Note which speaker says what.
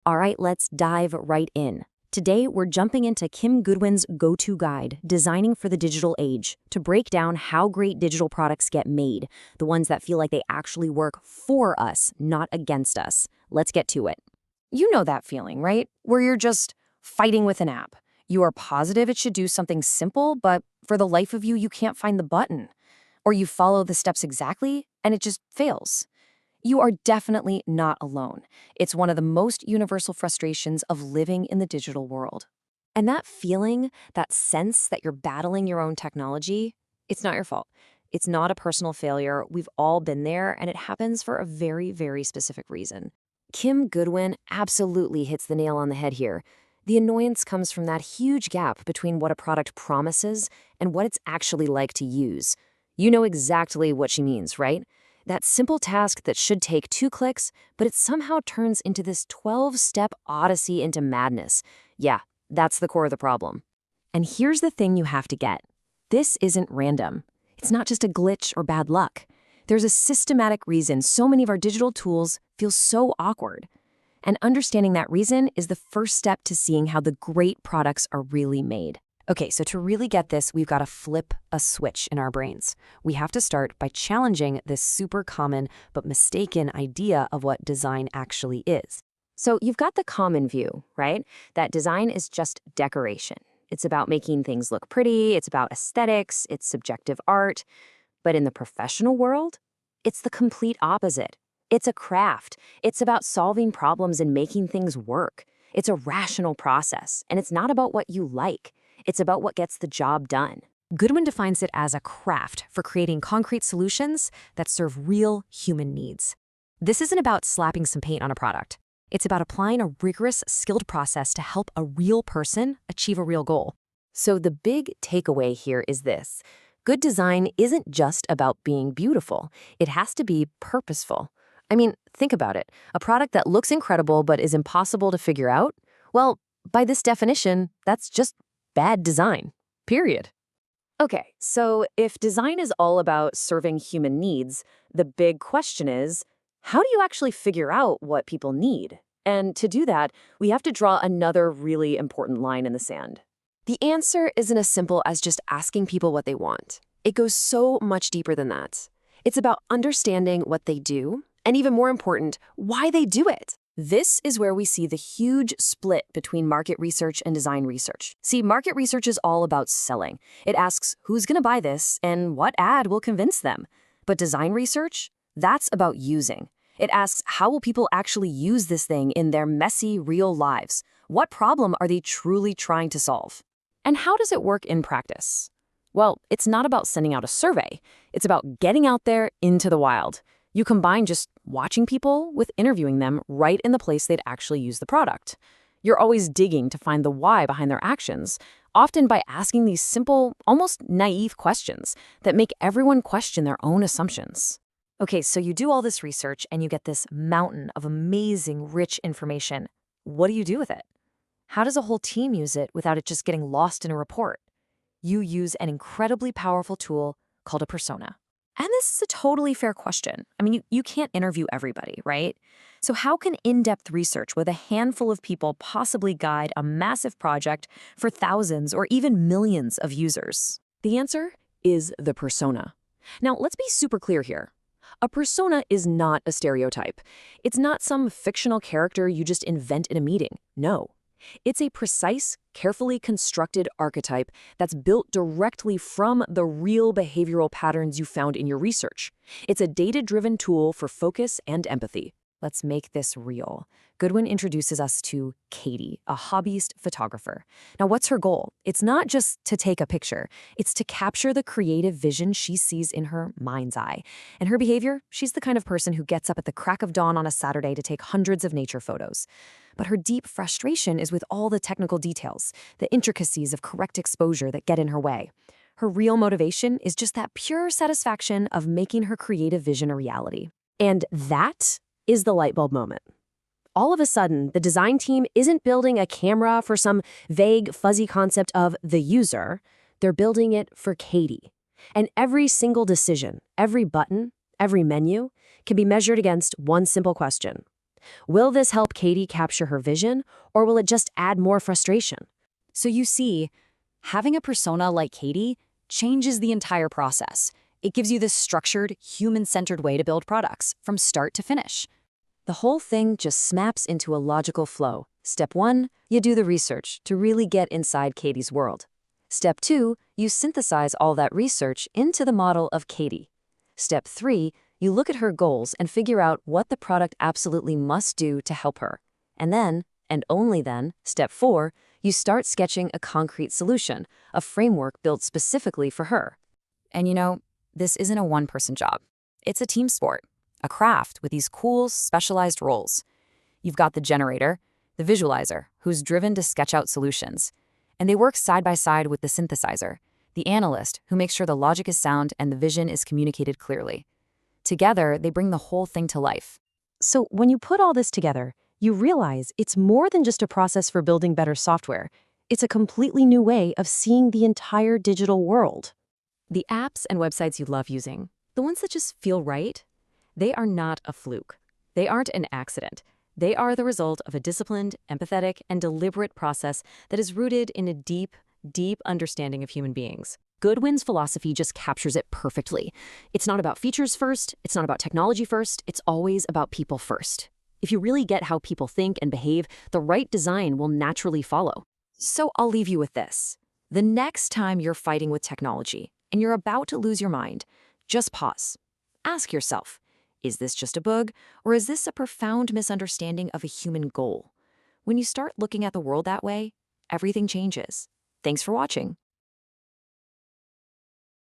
Speaker 1: All right, let's dive right in. Today, we're jumping into Kim Goodwin's go-to guide, Designing for the Digital Age, to break down how great digital products get made, the ones that feel like they actually work for us, not against us. Let's get to it. You know that feeling, right? Where you're just fighting with an app. You are positive it should do something simple, but for the life of you, you can't find the button. Or you follow the steps exactly, and it just fails. You are definitely not alone. It's one of the most universal frustrations of living in the digital world. And that feeling, that sense that you're battling your own technology, it's not your fault. It's not a personal failure. We've all been there, and it happens for a very, very specific reason. Kim Goodwin absolutely hits the nail on the head here. The annoyance comes from that huge gap between what a product promises and what it's actually like to use. You know exactly what she means, right? That simple task that should take 2 clicks, but it somehow turns into this 12-step odyssey into madness. Yeah, that's the core of the problem. And here's the thing you have to get. This isn't random. It's not just a glitch or bad luck. There's a systematic reason so many of our digital tools feel so awkward. And understanding that reason is the first step to seeing how the great products are really made. Okay, so to really get this, we've got to flip a switch in our brains. We have to start by challenging this super common but mistaken idea of what design actually is. So you've got the common view, right? That design is just decoration. It's about making things look pretty, it's about aesthetics, it's subjective art. But in the professional world, it's the complete opposite. It's a craft. It's about solving problems and making things work. It's a rational process, and it's not about what you like. It's about what gets the job done. Goodwin defines it as a craft for creating concrete solutions that serve real human needs. This isn't about slapping some paint on a product. It's about applying a rigorous, skilled process to help a real person achieve a real goal. So the big takeaway here is this. Good design isn't just about being beautiful. It has to be purposeful. I mean, think about it. A product that looks incredible but is impossible to figure out? Well, by this definition, that's just bad design, period. Okay, so if design is all about serving human needs, the big question is, how do you actually figure out what people need? And to do that, we have to draw another really important line in the sand. The answer isn't as simple as just asking people what they want. It goes so much deeper than that. It's about understanding what they do, and even more important, why they do it. This is where we see the huge split between market research and design research. See, market research is all about selling. It asks who's going to buy this and what ad will convince them. But design research, that's about using. It asks how will people actually use this thing in their messy, real lives? What problem are they truly trying to solve? And how does it work in practice? Well, it's not about sending out a survey. It's about getting out there into the wild. You combine just watching people with interviewing them right in the place they'd actually use the product. You're always digging to find the why behind their actions, often by asking these simple, almost naive questions that make everyone question their own assumptions. Okay, so you do all this research and you get this mountain of amazing, rich information. What do you do with it? How does a whole team use it without it just getting lost in a report? You use an incredibly powerful tool called a persona. And this is a totally fair question. I mean, you can't interview everybody, right? So how can in-depth research with a handful of people possibly guide a massive project for thousands or even millions of users? The answer is the persona. Now, let's be super clear here. A persona is not a stereotype. It's not some fictional character you just invent in a meeting. No. It's a precise, carefully constructed archetype that's built directly from the real behavioral patterns you found in your research. It's a data-driven tool for focus and empathy. Let's make this real. Goodwin introduces us to Katie, a hobbyist photographer. Now, what's her goal? It's not just to take a picture. It's to capture the creative vision she sees in her mind's eye. And her behavior? She's the kind of person who gets up at the crack of dawn on a Saturday to take hundreds of nature photos. But her deep frustration is with all the technical details, the intricacies of correct exposure that get in her way. Her real motivation is just that pure satisfaction of making her creative vision a reality. And that is the light bulb moment. All of a sudden, the design team isn't building a camera for some vague, fuzzy concept of the user. They're building it for Katie. And every single decision, every button, every menu can be measured against one simple question. Will this help Katie capture her vision, or will it just add more frustration?
Speaker 2: So you see, having a persona like Katie changes the entire process. It gives you this structured, human-centered way to build products from start to finish.
Speaker 1: The whole thing just snaps into a logical flow. Step 1, you do the research to really get inside Katie's world. Step 2, you synthesize all that research into the model of Katie. Step 3, you look at her goals and figure out what the product absolutely must do to help her. And then, and only then, step 4, you start sketching a concrete solution, a framework built specifically for her.
Speaker 2: And you know, this isn't a one-person job. It's a team sport, a craft with these cool, specialized roles. You've got the generator, the visualizer, who's driven to sketch out solutions. And they work side by side with the synthesizer, the analyst, who makes sure the logic is sound and the vision is communicated clearly. Together, they bring the whole thing to life.
Speaker 1: So when you put all this together, you realize it's more than just a process for building better software. It's a completely new way of seeing the entire digital world. The apps and websites you love using, the ones that just feel right, they are not a fluke. They aren't an accident. They are the result of a disciplined, empathetic, and deliberate process that is rooted in a deep, deep understanding of human beings. Goodwin's philosophy just captures it perfectly. It's not about features first, it's not about technology first, it's always about people first. If you really get how people think and behave, the right design will naturally follow. So I'll leave you with this. The next time you're fighting with technology and you're about to lose your mind, just pause. Ask yourself, is this just a bug, or is this a profound misunderstanding of a human goal? When you start looking at the world that way, everything changes. Thanks for watching.